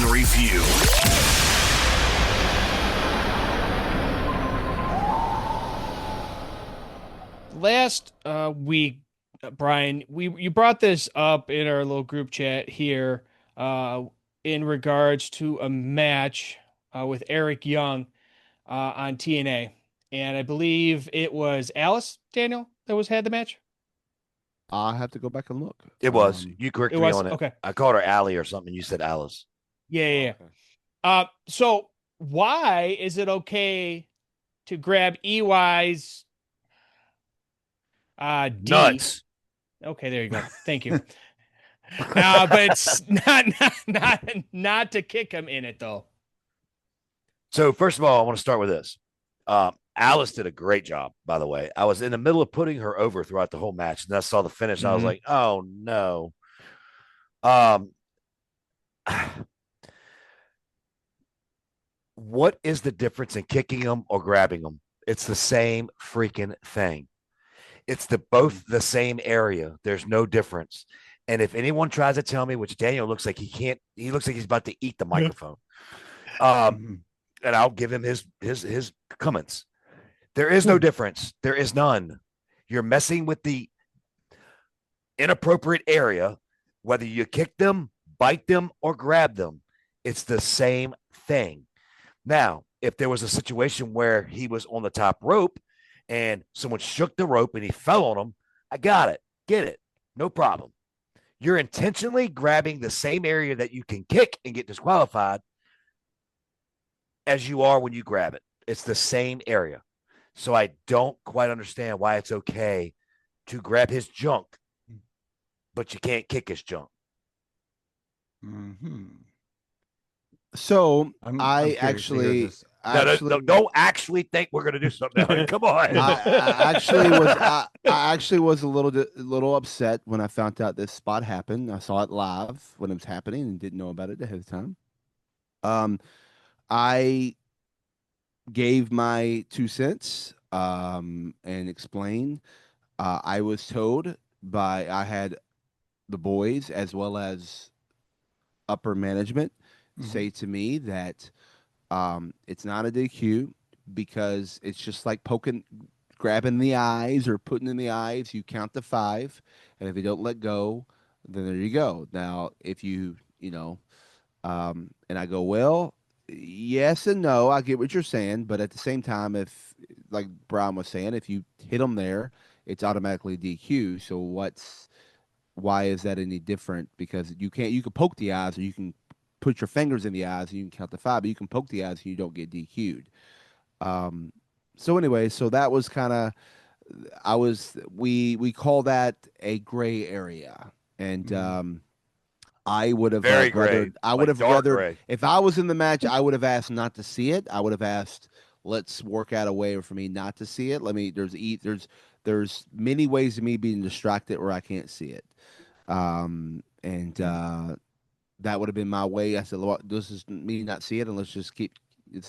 review. Last week, Brian, you brought this up in our little group chat here in regards to a match with Eric Young on TNA, and I believe it was Alice Daniel that was had the match. I have to go back and look. It was. You It corrected me was on it. okay. I called her Allie or something. You said Alice. Yeah, yeah, yeah. Okay. So why is it okay to grab EY's D? Nuts. Okay, there you go. Thank you. But it's not to kick him in it though. So first of all, I want to start with this. Alice did a great job, by the way. I was in the middle of putting her over throughout the whole match, and I saw the finish. I was Mhm. like, "Oh no!" Um, what is the difference in kicking them or grabbing them? It's the same freaking thing. It's both the same area. There's no difference. And if anyone tries to tell me, which Daniel looks like he looks like he's about to eat the microphone. And I'll give him his comments. There is no difference. There is none. You're messing with the inappropriate area, whether you kick them, bite them, or grab them. It's the same thing. Now, if there was a situation where he was on the top rope and someone shook the rope and he fell on him, I got it. Get it. No problem. You're intentionally grabbing the same area that you can kick and get disqualified as you are when you grab it. It's the same area. So I don't quite understand why it's okay to grab his junk, but you can't kick his junk. Mm-hmm. So I'm I curious to hear actually, this. Don't actually think we're going to do something. Come on. I actually was a little upset when I found out this spot happened. I saw it live when it was happening and didn't know about it ahead of time. I gave my 2 cents and explained. I was told I had the boys as well as upper management say to me that it's not a DQ because it's just like grabbing the eyes or putting in the eyes. You count to 5, and if you don't let go, then there you go. Now, if and I go, well, yes and no. I get what you're saying, but at the same time, if like Brown was saying, if you hit them there, it's automatically DQ. So why is that any different? Because you can poke the eyes, or you can put your fingers in the eyes and you can count to 5, but you can poke the eyes and you don't get DQ'd. So anyway, so that was kind of we call that a gray area, and I would have Very gray. rather I would Like have dark rather gray. if I was in the match, I would have asked not to see it. I would have asked, let's work out a way for me not to see it. There's many ways of me being distracted where I can't see it. And that would have been my way. I said, well, this is me not see it, and let's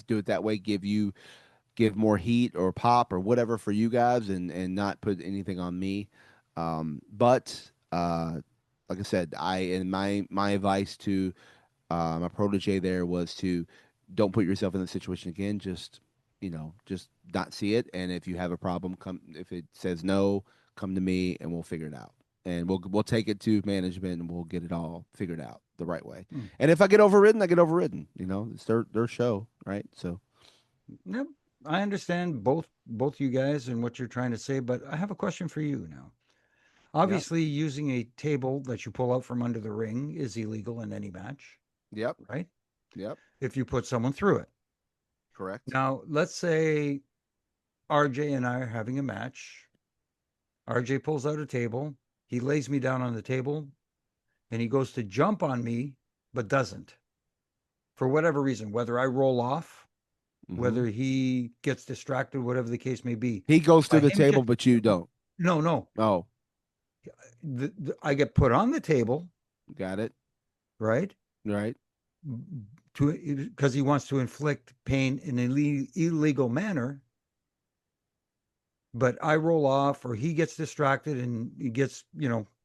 do it that way. Give more heat or pop or whatever for you guys, and not put anything on me. But like I said, my advice to my protege there was to don't put yourself in the situation again. Just not see it, and if you have a problem, if it says no, come to me, and we'll figure it out. And we'll take it to management, and we'll get it all figured out the right way. And if I get overridden, I get overridden. It's their show, right? So, Yep, I understand both you guys and what you're trying to say, but I have a question for you now. Obviously, using a table that you pull out from under the ring is illegal in any match, yep, right? yep, If you put someone through it. correct. Now, let's say RJ and I are having a match. RJ pulls out a table. He lays me down on the table and he goes to jump on me, but doesn't. For whatever reason, whether I roll off, whether he gets distracted, whatever the case may be. He goes By through the him table, but you don't. No. Oh, I get put on the table, got it. right? Right. Because he wants to inflict pain in an illegal manner. But I roll off, or he gets distracted and he gets,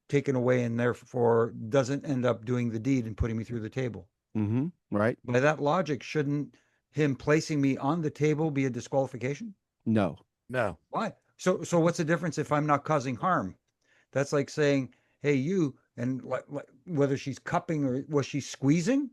taken away, and therefore doesn't end up doing the deed and putting me through the table. Right? By that logic, shouldn't him placing me on the table be a disqualification? No. No. Why? So what's the difference if I'm not causing harm? That's like saying, "Hey, you," and whether she's cupping or was she squeezing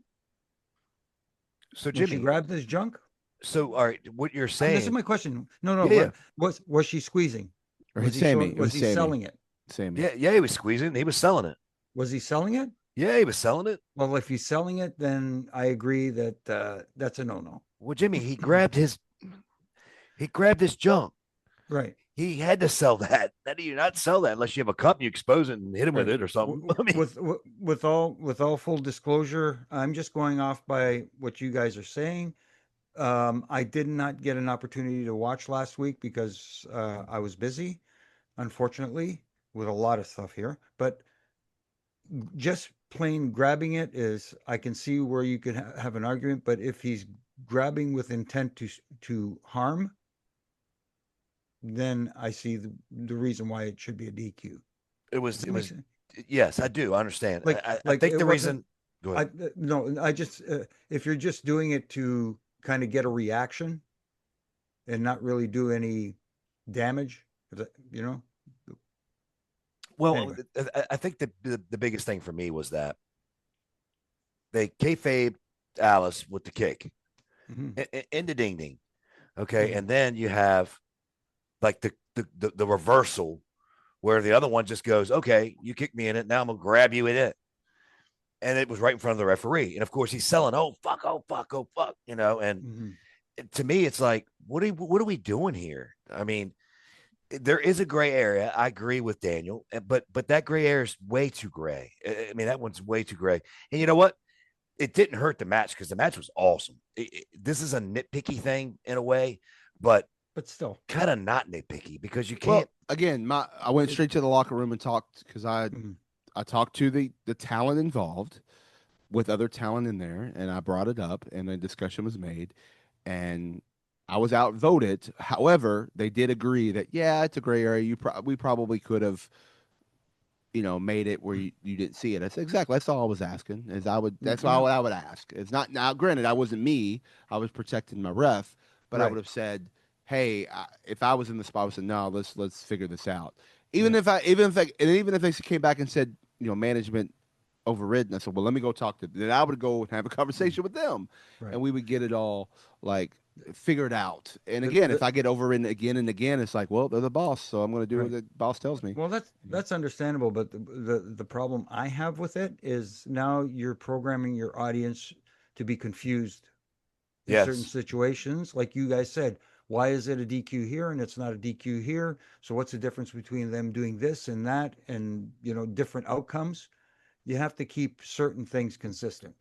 So when she Jimmy, grabbed this junk? so all right, what you're And this is saying, my question. No, no. yeah, yeah, Was she squeezing? Or Was it's he Sammy. showing? It Was was he Sammy. selling it? Sammy. yeah, yeah, he was squeezing, he was selling it. Was he selling it? Yeah, he was selling it. Well, if he's selling it, then I agree that that's a no-no. Well, Jimmy, he grabbed his junk. Right. He had to sell that. How do you not sell that unless you have a cup and you expose it and hit him with Right. it or something? I mean, With all full disclosure, I'm just going off by what you guys are saying. I did not get an opportunity to watch last week because I was busy, unfortunately, with a lot of stuff here. But just plain grabbing it is, I can see where you could have an argument. But if he's grabbing with intent to harm, then I see the reason why it should be a DQ. Does it that make was sense? yes, I do. I understand. I Like think it the wasn't. reason go I ahead. no. I just if you're just doing it to kind of get a reaction and not really do any damage, you know. Well, Anyway. I think the biggest thing for me was that they kayfabe Alice with the kick Hmm. in the ding ding. Okay. Hmm. And then you have like the reversal where the other one just goes, okay, you kicked me in it. Now I'm going to grab you in it. And it was right in front of the referee. And of course, he's selling, oh, fuck, oh, fuck, oh, fuck, you know. And Hmm. to me, it's like, what are we doing here? I mean, there is a gray area. I agree with Daniel, but that gray area is way too gray. I mean, that one's way too gray. And you know what? It didn't hurt the match because the match was awesome. This is a nitpicky thing in a way, but But still. kind of not nitpicky because you can't. Well, again, I went straight to the locker room and talked because Mhm. I talked to the talent involved with other talent in there, and I brought it up, and a discussion was made, and I was outvoted. However, they did agree that yeah, it's a gray area. We probably could have made it where you didn't see it. I said exactly. That's all I was asking. Is I would. That's all No. I would ask. It's not now. Granted, I wasn't me. I was protecting my ref, but I would Right. have said, "Hey, if I was in the spot, I would say, no, let's figure this out." Yeah. Even if they came back and said, management overridden, I said, well, let me go talk to. Then I would go and have a Mm. conversation with them, Right. and we would get it all like figured out. And The again, if the I get overridden again and again, it's like, well, they're the boss, so I'm going to do what right. the boss tells me. Well, that's understandable, but the problem I have with it is now you're programming your audience to be confused in certain Yes. situations. Like you guys said, why is it a DQ here and it's not a DQ here? So what's the difference between them doing this and that and different outcomes? You have to keep certain things consistent.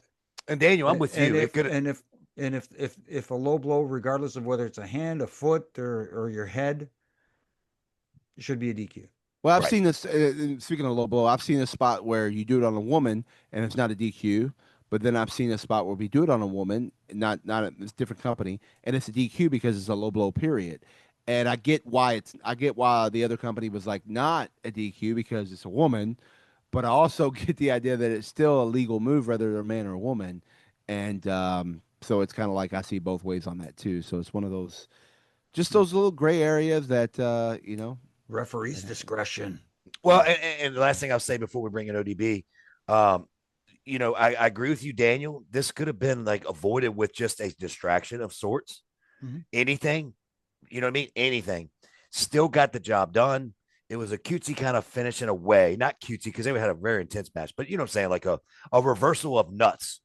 And Daniel, I'm with And you. It if could. and if and if a low blow, regardless of whether it's a hand, a foot, or your head, should be a DQ. Well, I've Right. seen this. Speaking of low blow, I've seen a spot where you do it on a woman and it's not a DQ. But then I've seen a spot where we do it on a woman, not a, it's a different company, and it's a DQ because it's a low blow period. And I get why the other company was like not a DQ because it's a woman, but I also get the idea that it's still a legal move whether they're a man or a woman, and so it's kind of like I see both ways on that too. So it's one of those, just Hmm. those little gray areas that Referee's discretion. Well, and the last thing I'll say before we bring in ODB, um, I agree with you, Daniel. This could have been like avoided with just a distraction of sorts. Hmm. Anything, you know what I mean? Anything. Still got the job done. It was a cutesy kind of finish in a way, not cutesy because they had a very intense match, but you know what I'm saying? Like a reversal of nuts.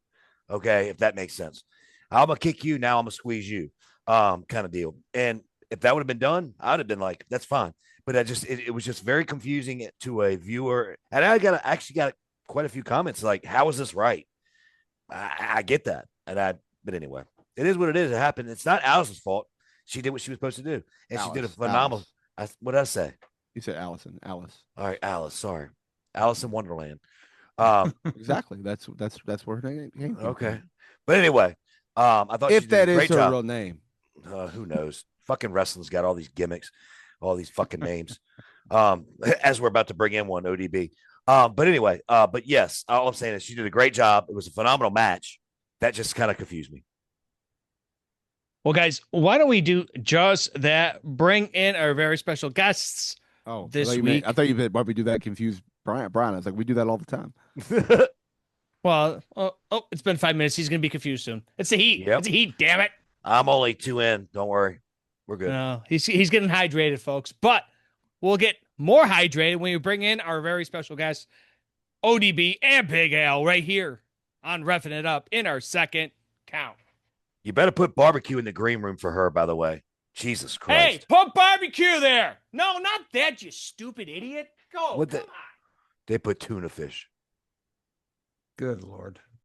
Okay, if that makes sense. I'm gonna kick you now. I'm gonna squeeze you, kind of deal. And if that would have been done, I'd have been like, that's fine. But it was just very confusing to a viewer, and actually got quite a few comments like, "How is this right?" I get that, but anyway, it is what it is. It happened. It's not Alice's fault. She did what she was supposed to do, and she did a Alice, phenomenal. Alice. What did I say? You said Allison, Alice. All right, Alice. Sorry, Alice in Wonderland. Um, Exactly. That's where her name came okay, from. but anyway, I thought she If did a that is great her job. real name. Who knows? Fucking wrestling's got all these gimmicks, all these fucking names. As we're about to bring in one ODB. But anyway, but yes, all I'm saying is she did a great job. It was a phenomenal match. That just kind of confused me. Well, guys, why don't we do just that? Bring in our very special guests Oh, this week. I thought you meant why we do that confused Brian. Brian, I was like, we do that all the time. Well, it's been 5 minutes. He's going to be confused soon. It's the heat. Yep. It's the heat, damn it. I'm only 2 in. Don't worry. We're good. No, he's getting hydrated, folks. But we'll get more hydrated when we bring in our very special guests, ODB and Big Al, right here on Refin It Up in our second count. You better put barbecue in the green room for her, by the way. Jesus Hey, Christ. put barbecue there. No, not that, you stupid idiot. Go. What Come the- on. They put tuna fish. Good Lord.